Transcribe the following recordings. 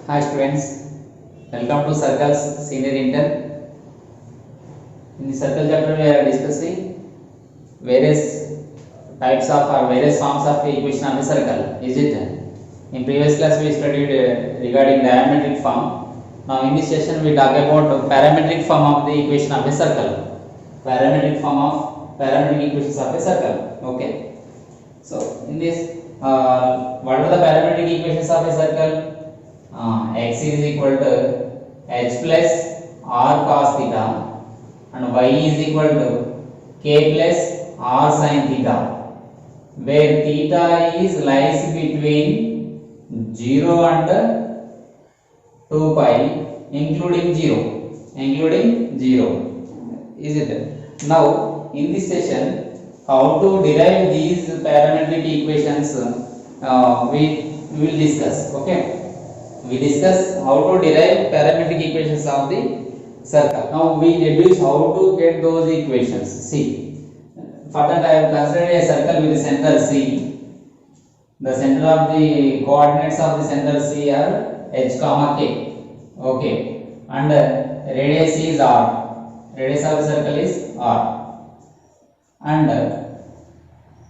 Hi students, welcome to Circles Senior Intern. In the Circle chapter we are discussing various types of or various forms of equation of a circle. Is it? In previous class we studied regarding diametric form. Now in this session we talk about parametric form of the equation of a circle. Parametric form of parametric equations of a circle. Okay. So in this, what are the parametric equations of a circle? X is equal to h plus r cos theta and y is equal to k plus r sin theta, where theta is lies between 0 and 2 pi including 0. Is it? Now in this session, how to derive these parametric equations we will discuss. Okay, we discuss how to derive parametric equations of the circle. Now we deduce how to get those equations. See, for that I have considered a circle with the center C. The center of the coordinates of the center C are h comma k. Okay, and radius is r. Radius of the circle is r. And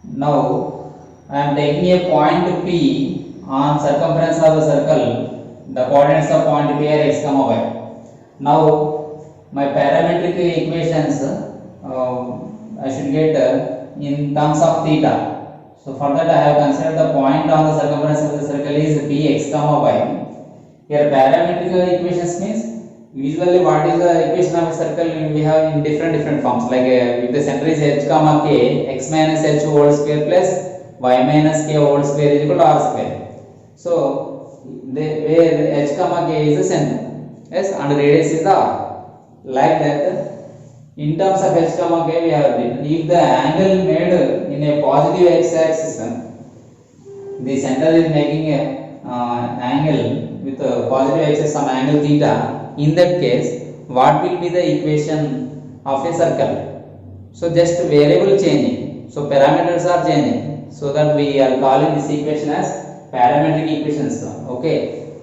now I am taking a point P on circumference of the circle. The coordinates of point P are x comma y. Now my parametric equations I should get in terms of theta. So for that I have considered the point on the circumference of the circle is P x comma y. Here parametric equations means usually what is the equation of a circle we have in different forms, like if the center is h comma k, x minus h whole square plus y minus k whole square is equal to r square. So where h comma k is the center, yes, and radius is the r. Like that, in terms of h comma k we have written, if the angle made in a positive x axis, the center is making a angle with a positive axis, some angle theta. In that case, what will be the equation of a circle? So just variable changing, so parameters are changing, so that we are calling this equation as parametric equations. Okay,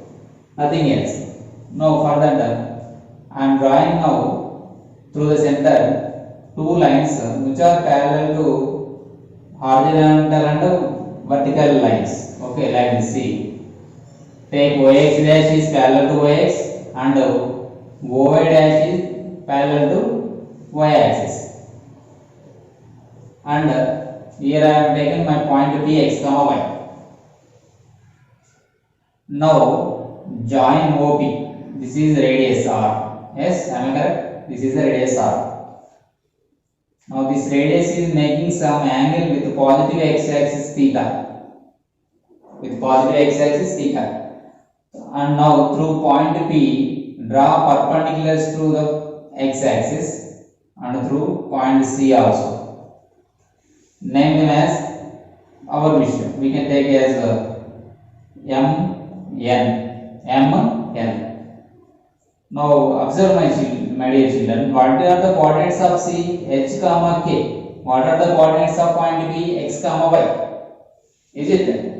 nothing else. Now for that I am drawing now through the center two lines which are parallel to horizontal and vertical lines. Okay, like this. See, take OX dash is parallel to OX and OY dash is parallel to Y axis, and here I have taken my point P x comma y. Now join OP. This is radius r. Yes, am I correct? This is the radius r. Now this radius is making some angle with positive x axis theta. With positive x axis theta. And now through point P, draw perpendiculars to the x axis and through point C also. Name them as our mission. We can take as M, N. Now observe my dear children, what are the coordinates of C, h comma k? What are the coordinates of point B, x comma y? Is it?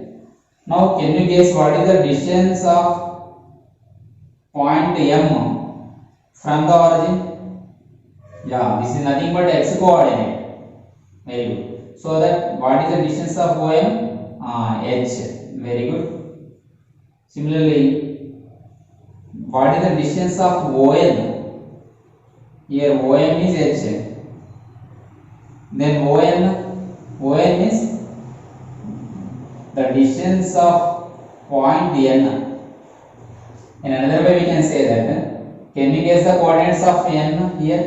Now can you guess what is the distance of point M from the origin? Yeah, this is nothing but x coordinate. Very good. So that what is the distance of OM? H. Very good. Similarly, what is the distance of ON? Here OM is H. Then ON is the distance of point N. In another way we can say that, can you guess the coordinates of N here?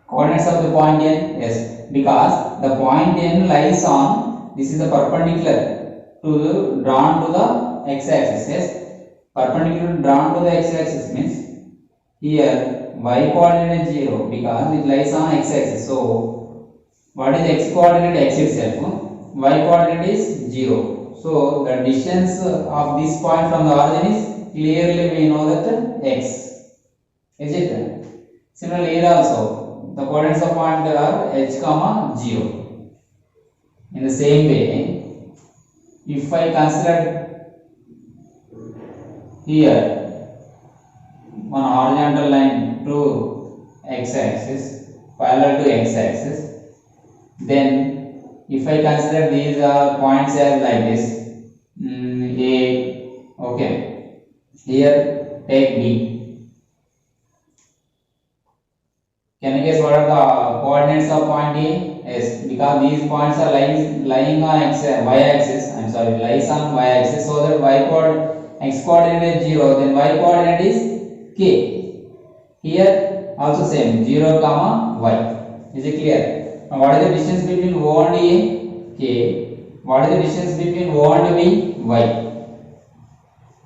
Coordinates of the point N? Yes, because the point N lies on, this is the perpendicular to drawn to the x axis. Yes, perpendicular drawn to the x axis means here y coordinate is 0 because it lies on x axis. So what is x coordinate? X itself. Y coordinate is 0. So the distance of this point from the origin is clearly we know that x. Is it? Similarly here also the coordinates of point are h comma 0. In the same way, if I consider here one horizontal line to x-axis parallel to x-axis. Then if I consider these points as like this, A, okay, here take B. Can you guess what are the coordinates of point A? Yes, because these points are lying on y-axis. I'm sorry, lies on y-axis. So that x coordinate is 0, then y coordinate is k. Here also same 0, comma y. Is it clear? Now what is the distance between O and A? K. What is the distance between O and B? Y.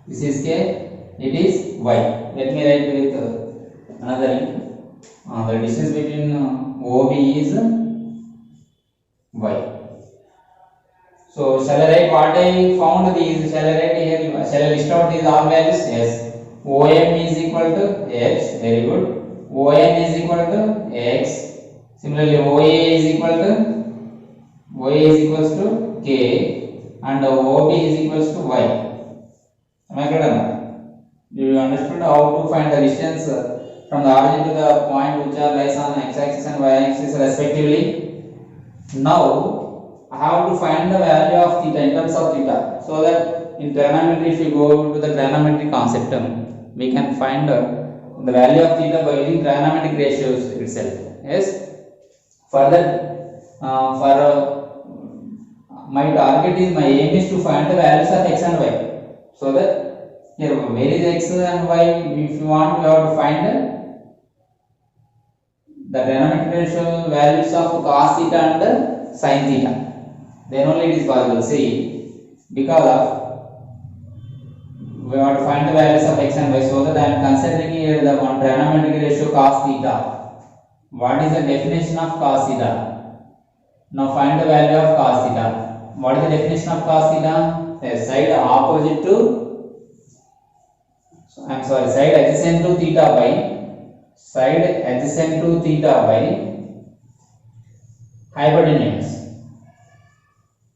This is K. It is Y. Let me write with another link. The distance between OB is Y. So shall I write what I found these? Shall I write here? Shall I list out these all values? Yes. OM is equal to H. Very good. ON is equal to X. Similarly, OA is equal to K, and OB is equals to Y. Am I correct? You understood how to find the distance from the origin to the point which are lies on x-axis and y-axis respectively. Now I have to find the value of theta in terms of theta, so that in trigonometry, if you go to the trigonometry concept, we can find the value of theta by using trigonometric ratios itself. Yes. Further, my target is, my aim is to find the values of x and y, so that here where is x and y. If you want, you have to find the trigonometric ratio values of cos theta and sin theta. Then only it is possible. See, because of we have to find the values of x and y, so that I am considering here the one trigonometric ratio cos theta. What is the definition of cos theta? Now find the value of cos theta. What is the definition of cos theta? A side opposite to, side adjacent to theta by hypotenuse.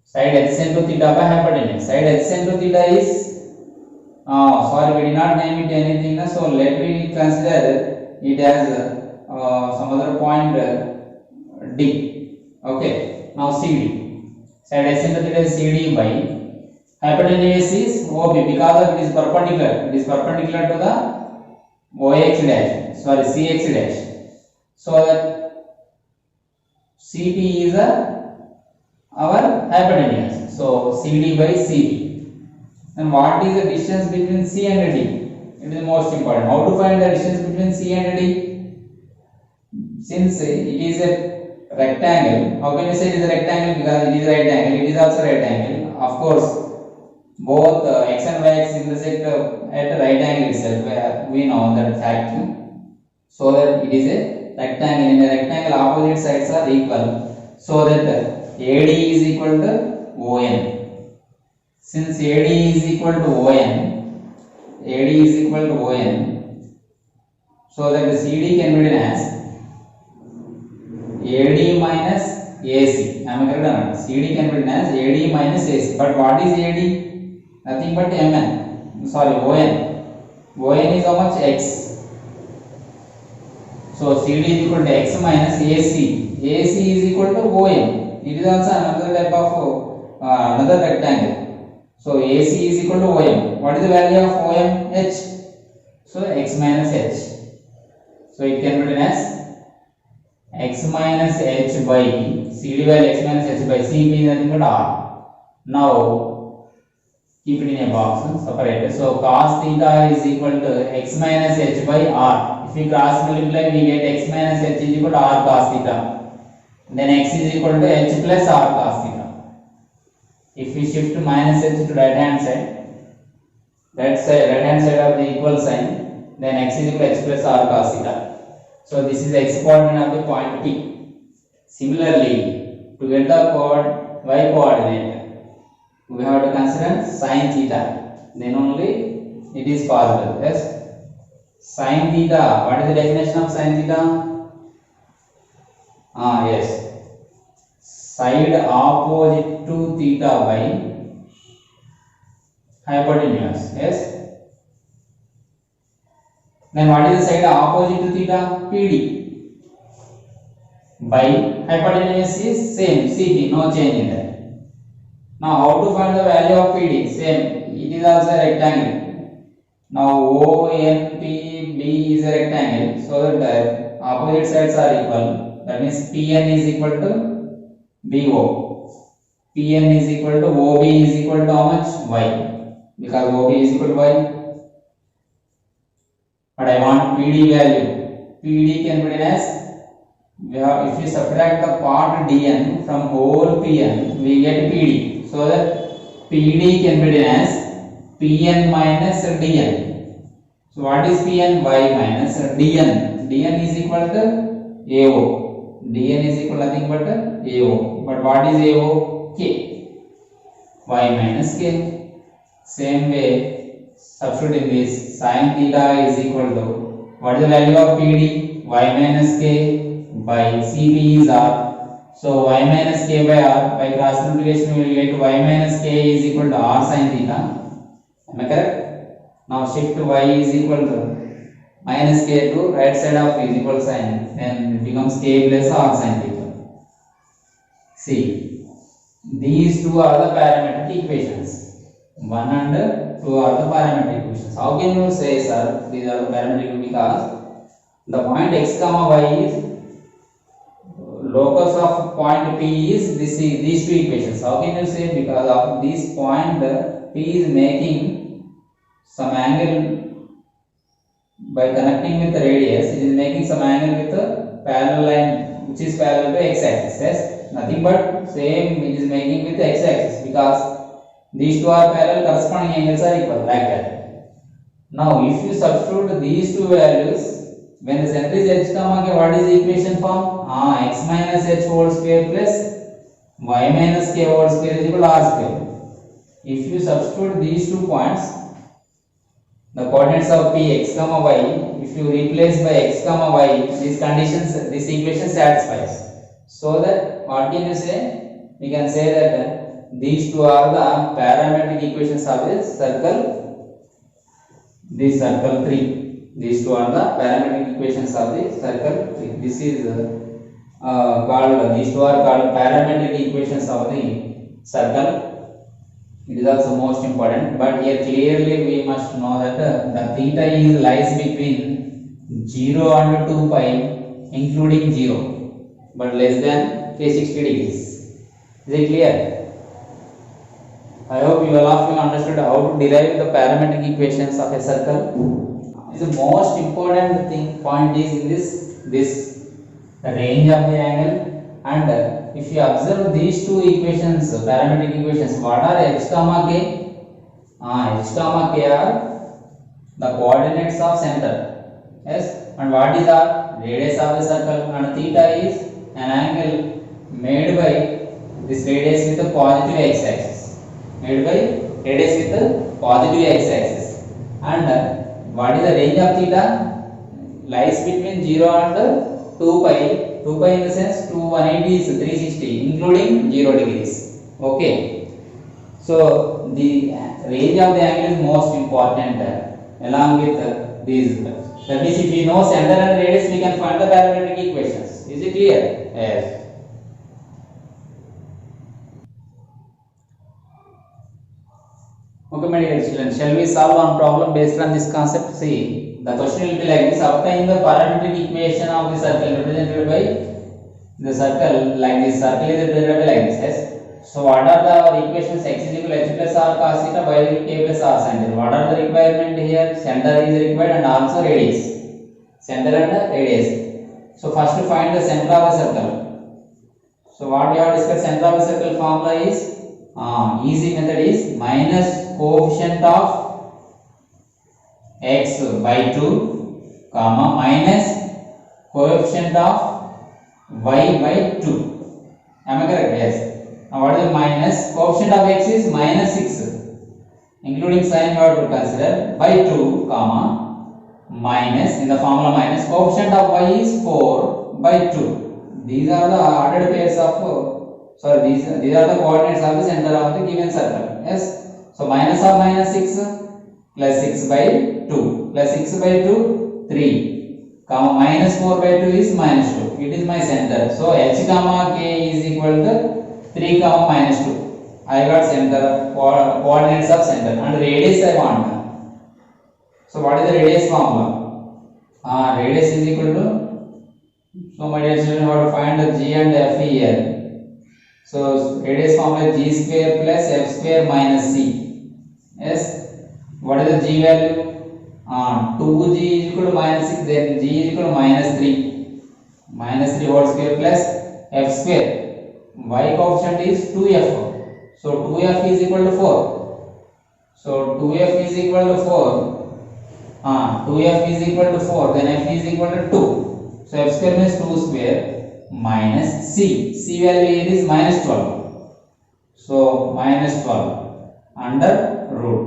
Side adjacent to theta by hypotenuse. Side adjacent to theta is, sorry, we did not name it anything. So let me consider it as some other point D. Okay. Now CD. Side adjacent to theta is CD by hypotenuse is OB, because it is perpendicular. It is perpendicular to the OX dash. Sorry, CX dash. So that CP is our hypotenuse. So CD by CP. And what is the distance between C and D? It is most important. How to find the distance between C and D? Since it is a rectangle, how can we say it is a rectangle? Because it is a right angle, it is also right angle. Of course, both x and y axis intersect at a right angle itself, where we know that fact. So that it is a rectangle. In a rectangle, opposite sides are equal. So that AD is equal to ON. Since AD is equal to ON, so that the CD can be written as AD minus AC. Am I correct or not? CD can be written as AD minus AC. But what is AD? Nothing but MN. Sorry, ON. ON is how much? X. So CD is equal to X minus AC. AC is equal to OM. It is also another type of another rectangle. So AC is equal to OM. What is the value of OM? H. So X minus H. So it can be written as X minus H by CD value X minus H by CP is nothing but R. Now keep it in a box, separated. So cos theta is equal to X minus H by R. If we cross multiply, we get X minus H is equal to R cos theta. Then X is equal to H plus R cos theta. If we shift minus H to right hand side, right hand side of the equal sign, then X is equal to H plus R cos theta. So this is the x coordinate of the point P. Similarly, to get the y coordinate, we have to consider sin theta. Then only it is possible. Yes. Sin theta. What is the definition of sin theta? Yes. Side opposite to theta by hypotenuse. Yes. Then what is the side opposite to theta? PD. By hypotenuse is same, CP, no change in that. Now how to find the value of PD? Same, it is also a rectangle. Now ONPB is a rectangle, so that the opposite sides are equal. That means PN is equal to BO. PN is equal to OB is equal to how much? Y. Because OB is equal to Y. But I want PD value. PD can be written as, if we subtract the part dn from whole Pn, we get PD. So that PD can be written as Pn minus dn. So what is Pn? Y minus dn. Dn is equal to AO. Dn is equal to nothing but AO. But what is AO? K. Y minus K. Same way, substituting this, sin theta is equal to, what is the value of PD? Y minus K by CP is R. So y minus K by R, by cross multiplication we will get y minus K is equal to R sin theta. Am I correct? Now shift y is equal to minus K to right side of is equal sign, then it becomes K plus R sin theta. See, these two are the parametric equations. 1 and 2 are the parametric equations. How can you say, sir, these are the parametric? Because the point x comma y is locus of point P is these two equations. How can you say? Because of this point P is making some angle by connecting with the radius. It is making some angle with the parallel line which is parallel to x axis. Yes, nothing but same it is making with the x axis, because these two are parallel, corresponding angles are equal, like that. Now if you substitute these two values, when the center is h comma k, what is the equation form? X minus h whole square plus y minus k whole square is equal to r square. If you substitute these 2 points, the coordinates of p x comma y, if you replace by x comma y, these conditions, this equation satisfies. So that what can you say? We can say that these two are the parametric equations of this circle. This circle 3. These two are the parametric equations of the circle 3. This is called. These two are called parametric equations of the circle. It is also most important. But here clearly we must know that the theta is lies between 0 and 2 pi, including 0, but less than 360 degrees. Is it clear? I hope you all of you understood how to derive the parametric equations of a circle. The most important point is in this range of the angle, and if you observe these two equations, parametric equations, what are h comma k? H comma k are the coordinates of center. Yes, and what is our radius of the circle, and theta is an angle made by this radius with the positive x axis. Made by radius with the positive x axis, and what is the range of theta? Lies between 0 and 2 pi. 2 pi in the sense 180 is 360, including 0 degrees. Okay, so the range of the angle is most important along with these. That means if we know center and radius, we can find the parametric equations. Is it clear? Yes. Okay, my dear children, shall we solve one problem based on this concept? See, the question will be like this: obtain the parametric equation of the circle represented by the circle, like this circle is represented by like this. Yes. So, what are the equations? X is equal to h plus r cos theta, y is equal to k plus r sin theta. What are the requirement here? Center is required and also radius. Center and radius. So, first to find the center of the circle. So, what we have discussed, center of the circle formula is easy method is minus coefficient of x by 2 comma minus coefficient of y by 2. Am I correct? Yes. Now what is the minus? Coefficient of x is minus 6, including sign you have to consider, by 2 comma minus, in the formula minus, coefficient of y is 4 by 2. These are the ordered pairs of these are the coordinates of the center of the given circle. Yes. So minus of minus 6 plus 6 by 2 plus 6 by 2 3, comma minus 4 by 2 is minus 2. It is my center. So h comma k is equal to 3 comma minus 2. I got center, coordinates of center, and radius I want. So what is the radius formula? Radius is equal to, so my dear children, what to find the g and f here. So radius formula is g square plus f square minus c. Yes. What is the g value? 2g is equal to minus 6, then g is equal to minus 3. Minus 3 whole square plus f square. Y coefficient is 2f. So 2f is equal to 4. So 2f is equal to 4. 2f is equal to 4, then f is equal to 2. So f square means 2 square minus c. C value here is minus 12. So minus 12 under root.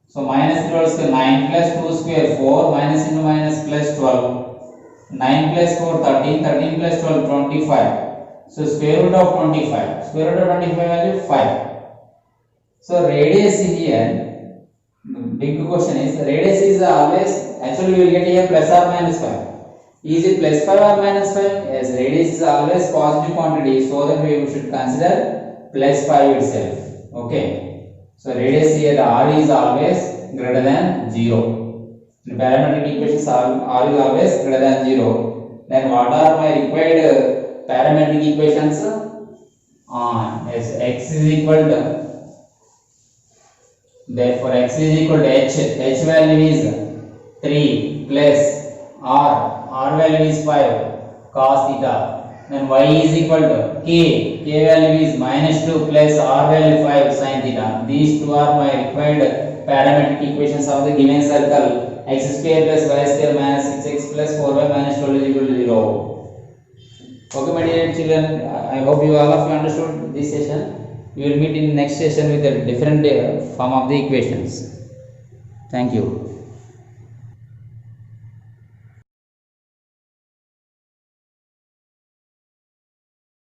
So minus 3 whole square, 9 plus 2 square 4, minus into minus plus 12. 9 plus 4 13, 13 plus 12 25. So square root of 25. Square root of 25 value 5. So radius here, big question is, radius is always, actually we will get here plus or minus 5. Is it plus 5 or minus 5? Yes, radius is always positive quantity, so that we should consider plus 5 itself. Okay. So radius here, r is always greater than 0. In parametric equations, r is always greater than 0. Then what are my required parametric equations? Yes, x is equal to, therefore x is equal to h value is 3 plus r value is 5 cos theta. Then y is equal to k value is minus 2 plus r value 5 sin theta. These two are my required parametric equations of the given circle. X square plus y square minus 6x plus 4y minus 12 is equal to 0. Okay, my dear children, I hope you all of you understood this session. We will meet in next session with a different form of the equations. Thank you.